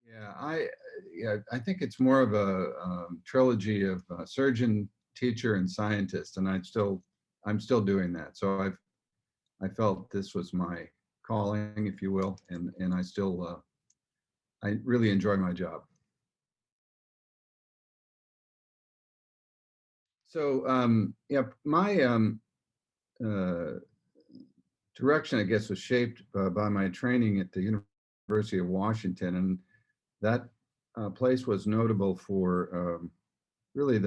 Yeah, I think it's more of a trilogy of surgeon, teacher, and scientist, and I'm still doing that. So I felt this was my calling, if you will, and I really enjoy my job. So yeah, my uh, direction, I guess, was shaped by my training at the University of Washington, and that place was notable for really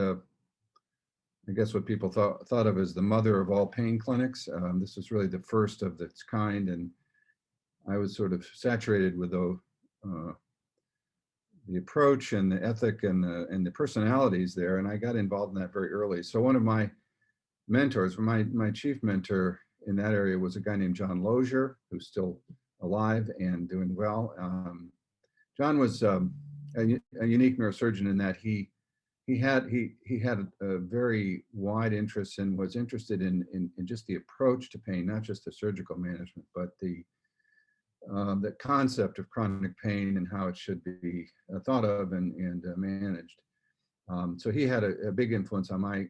I guess what people thought of as the mother of all pain clinics. This was really the first of its kind, and I was sort of saturated with the approach and the ethic and the personalities there, and I got involved in that very early. So one of my mentors, my chief mentor in that area was a guy named John Lozier, who's still alive and doing well. John was a unique neurosurgeon in that he had a very wide interest and was interested in just the approach to pain, not just the surgical management, but the concept of chronic pain and how it should be thought of and managed. So he had a big influence on my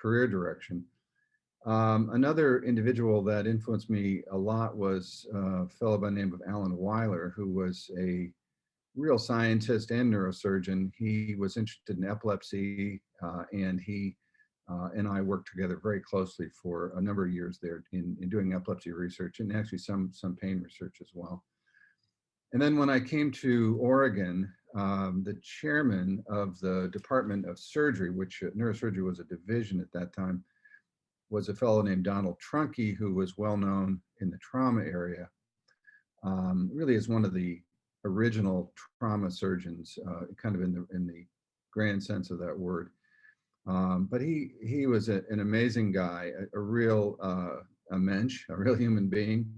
career direction. Another individual that influenced me a lot was a fellow by the name of Alan Weiler, who was a real scientist and neurosurgeon. He was interested in epilepsy, and he and I worked together very closely for a number of years there in doing epilepsy research and actually some pain research as well. And then when I came to Oregon, the chairman of the Department of Surgery, which neurosurgery was a division at that time, was a fellow named Donald Trunke, who was well known in the trauma area. Really is one of the original trauma surgeons, kind of in the grand sense of that word. But he was an amazing guy, a real a mensch, a real human being,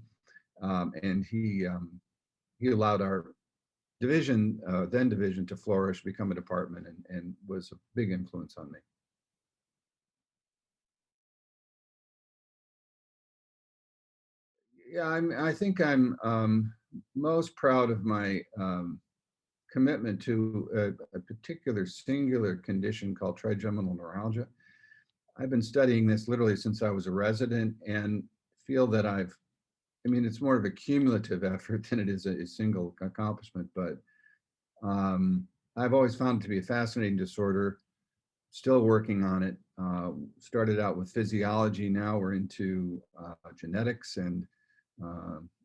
and he allowed our division, then division, to flourish, become a department, and was a big influence on me. Yeah, I think I'm most proud of my commitment to a particular singular condition called trigeminal neuralgia. I've been studying this literally since I was a resident and feel that I mean, it's more of a cumulative effort than it is a single accomplishment, but I've always found it to be a fascinating disorder, still working on it. Started out with physiology, now we're into genetics and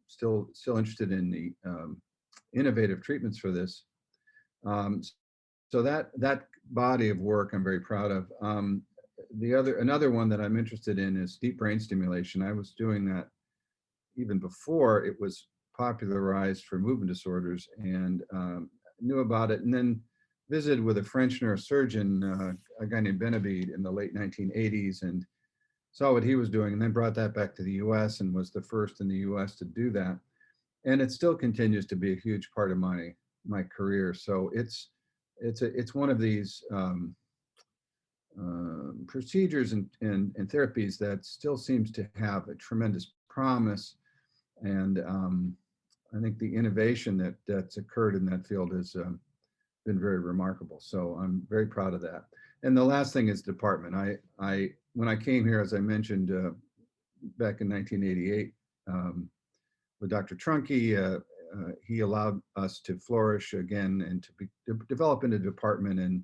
still interested in the innovative treatments for this. Um, so that body of work I'm very proud of. Another one that I'm interested in is deep brain stimulation. I was doing that even before it was popularized for movement disorders, and knew about it, and then visited with a French neurosurgeon, a guy named Benabid, in the late 1980s, and saw what he was doing, and then brought that back to the U.S. and was the first in the U.S. to do that. And it still continues to be a huge part of my career. So it's one of these procedures and therapies that still seems to have a tremendous promise. And I think the innovation that's occurred in that field has been very remarkable. So I'm very proud of that. And the last thing is department. I when I came here, as I mentioned, back in 1988, with Dr. Trunke, he allowed us to flourish again and to develop into a department, and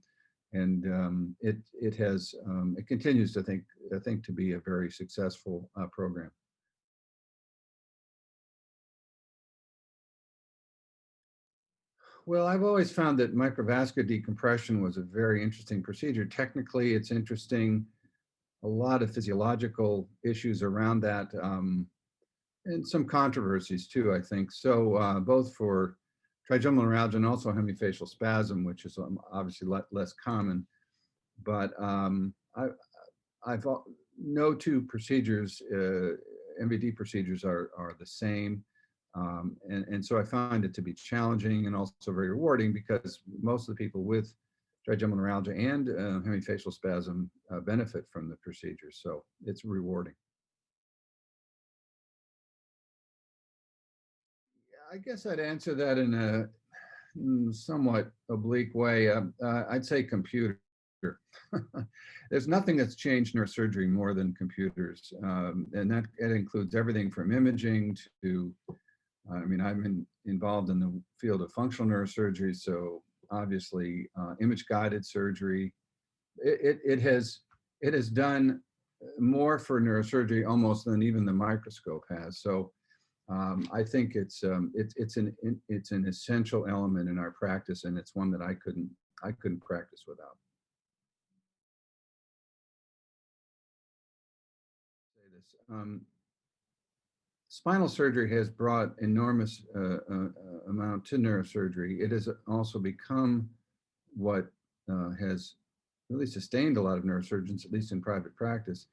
it continues to I think to be a very successful program. Well, I've always found that microvascular decompression was a very interesting procedure. Technically, it's interesting. A lot of physiological issues around that, and some controversies too, I think. So both for trigeminal neuralgia and also hemifacial spasm, which is obviously less common. But I've no two procedures, MVD procedures, are the same. And so I find it to be challenging and also very rewarding, because most of the people with trigeminal neuralgia and hemifacial spasm benefit from the procedure. So it's rewarding. I guess I'd answer that in somewhat oblique way, I'd say computer. There's nothing that's changed neurosurgery more than computers, and that it includes everything from imaging to, I mean, I'm involved in the field of functional neurosurgery, so obviously image-guided surgery. It has done more for neurosurgery almost than even the microscope has. So I think it's an essential element in our practice, and it's one that I couldn't practice without. Say this. Spinal surgery has brought enormous amount to neurosurgery. It has also become what has really sustained a lot of neurosurgeons, at least in private practice.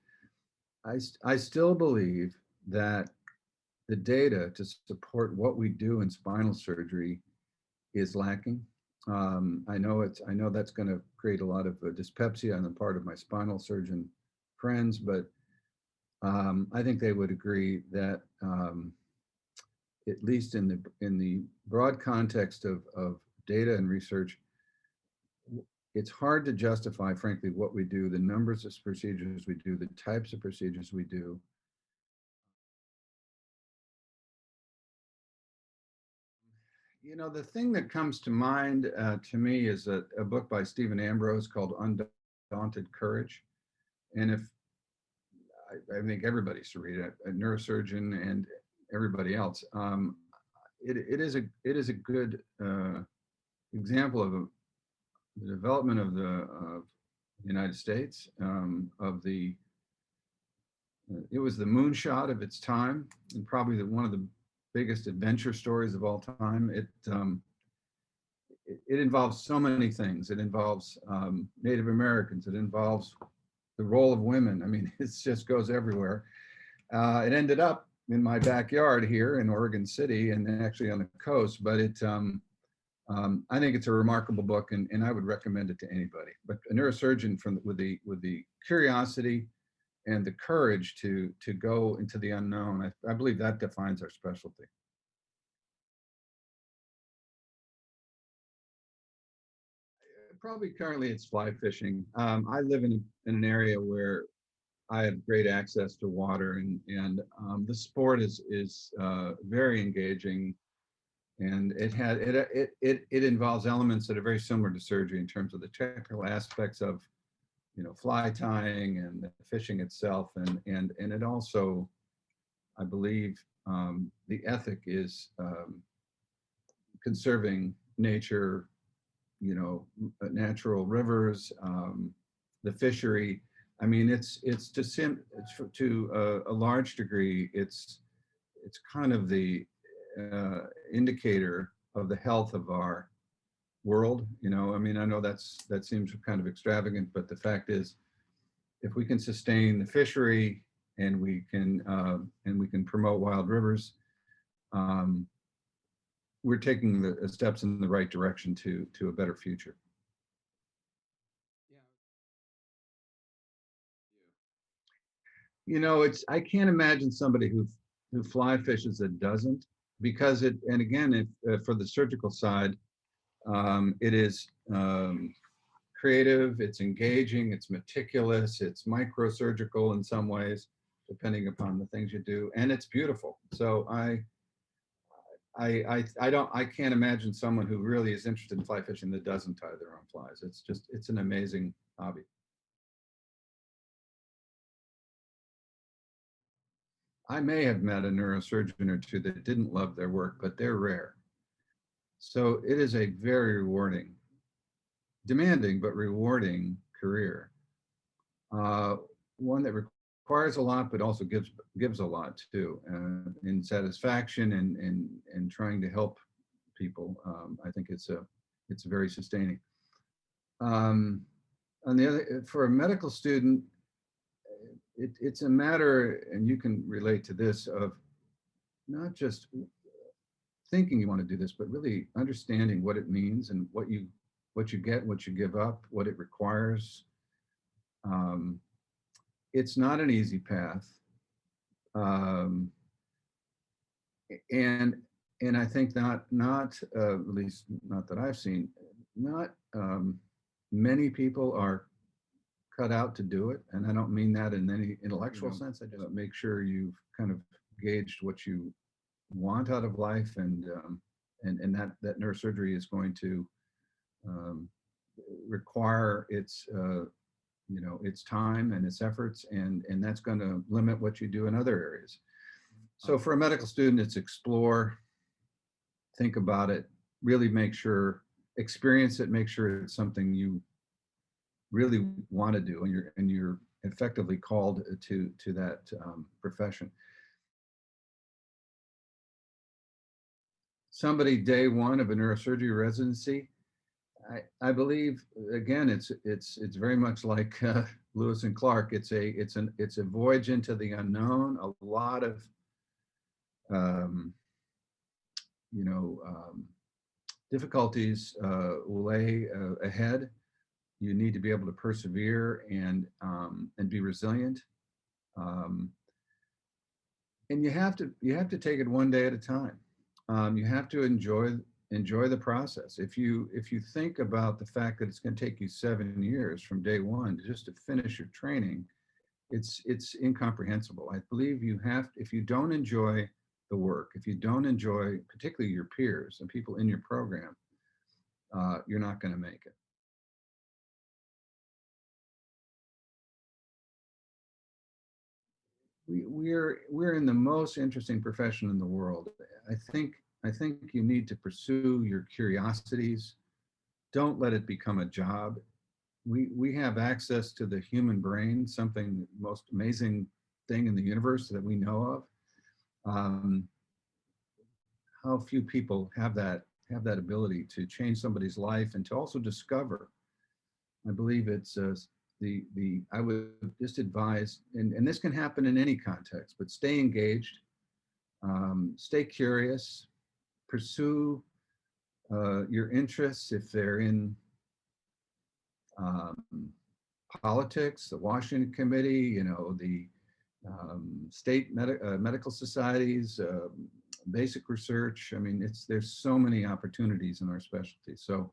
I still believe that the data to support what we do in spinal surgery is lacking. I know that's going to create a lot of dyspepsia on the part of my spinal surgeon friends, but I think they would agree that at least in the broad context of data and research, it's hard to justify, frankly, what we do, the numbers of procedures we do, the types of procedures we do. You know, the thing that comes to mind to me is a book by Stephen Ambrose called Undaunted Courage. And if I think everybody should read it, a neurosurgeon and everybody else. It is a good example of the development of the United States, it was the moonshot of its time, and probably one of the biggest adventure stories of all time. It involves so many things. It involves Native Americans. It involves the role of women. I mean, it just goes everywhere. It ended up in my backyard here in Oregon City and actually on the coast, but I think it's a remarkable book, and I would recommend it to anybody. But a neurosurgeon with the curiosity and the courage to go into the unknown, I believe that defines our specialty. Probably currently it's fly fishing. I live in an area where I have great access to water, and the sport is very engaging, and it involves elements that are very similar to surgery in terms of the technical aspects of, you know, fly tying and the fishing itself, and it also, I believe, the ethic is conserving nature, you know, natural rivers, the fishery. I mean, it's to a large degree, it's kind of the indicator of the health of our world. You know, I mean, I know that seems kind of extravagant, but the fact is, if we can sustain the fishery and we can promote wild rivers, we're taking the steps in the right direction to a better future. You know, I can't imagine somebody who fly fishes that doesn't, because and again, for the surgical side, it is creative, it's engaging, it's meticulous, it's microsurgical in some ways, depending upon the things you do, and it's beautiful. So I can't imagine someone who really is interested in fly fishing that doesn't tie their own flies. It's an amazing hobby. I may have met a neurosurgeon or two that didn't love their work, but they're rare. So it is a very rewarding, demanding, but rewarding career. One that requires a lot, but also gives a lot too, in satisfaction and trying to help people. I think it's very sustaining. On the other, for a medical student, it's a matter, and you can relate to this, of not just thinking you want to do this, but really understanding what it means and what you get, what you give up, what it requires. It's not an easy path, and And I think not at least not that I've seen, not many people are cut out to do it. And I don't mean that in any intellectual sense. I just make sure you've kind of gauged what you want out of life, and that neurosurgery is going to um, require its its time and its efforts, and that's going to limit what you do in other areas. So for a medical student, it's explore, think about it, really make sure, experience it, make sure it's something you really want to do, and you're effectively called to that profession. Somebody day one of a neurosurgery residency, I believe, again, it's very much like Lewis and Clark. It's a voyage into the unknown. A lot of um, you know difficulties lay ahead. You need to be able to persevere and be resilient. Um, and you have to take it one day at a time. You have to enjoy the process. If you think about the fact that it's going to take you 7 years from day one just to finish your training, it's incomprehensible. I believe if you don't enjoy the work, if you don't enjoy particularly your peers and people in your program, you're not going to make it. We're in the most interesting profession in the world. I think you need to pursue your curiosities. Don't let it become a job. We have access to the human brain, something the most amazing thing in the universe that we know of. Um, how few people have that ability to change somebody's life and to also discover. I believe it's the I would just advise, and this can happen in any context, but stay engaged, stay curious, pursue your interests if they're in um, politics, the Washington Committee, the state medical societies, basic research. I mean, there's so many opportunities in our specialty. So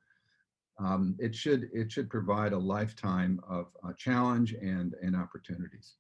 it should provide a lifetime of challenge and opportunities.